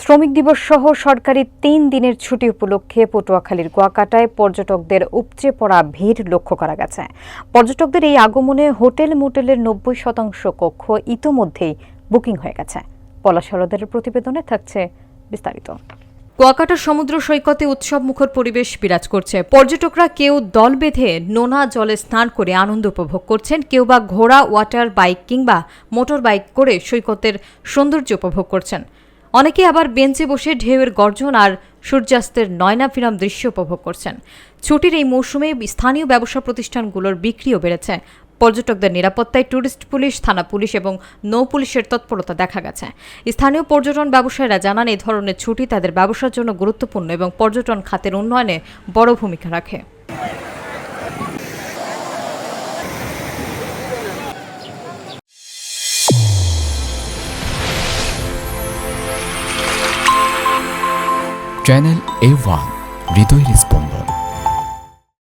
শ্রমিক দিবস সহ সরকারি ৩ দিনের ছুটি উপলক্ষে পটুয়াখালীর কুয়াকাটায় পর্যটকদের উপচে পড়া ভিড় লক্ষ্য করা গেছে। পর্যটকদের এই আগমনে হোটেল মোটেলের ৯০% কক্ষ ইতোমধ্যেই বুকিং হয়ে গেছে। পলাশ সরদারের প্রতিবেদনে থাকছে বিস্তারিত। কুয়াকাটা সমুদ্র সৈকতে উৎসবমুখর পরিবেশ বিরাজ করছে। পর্যটকরা কেউ দল বেঁধে নোনা জলে স্নান করে আনন্দ উপভোগ করছেন, কেউ বা ঘোড়া, ওয়াটার বাইক কিংবা মোটর বাইক করে সৈকতের সৌন্দর্য উপভোগ করছেন। অনেকে আবার বেঞ্চে বসে ঢেউয়ের গর্জন আর সূর্যাস্তের নয়নাভিরাম দৃশ্য উপভোগ করছেন। ছুটির এই মৌসুমে স্থানীয় ব্যবসা প্রতিষ্ঠানগুলোর বিক্রিও বেড়েছে। পর্যটকদের নিরাপত্তায় ট্যুরিস্ট পুলিশ, থানা পুলিশ এবং নৌ পুলিশের তৎপরতা দেখা গেছে। স্থানীয় পর্যটন ব্যবসায়ীরা জানান, এই ধরনের ছুটি তাদের ব্যবসার জন্য গুরুত্বপূর্ণ এবং পর্যটন খাতের উন্নয়নে বড় ভূমিকা রাখে। চ্যানেল A1 হৃদয়ের স্পন্দন।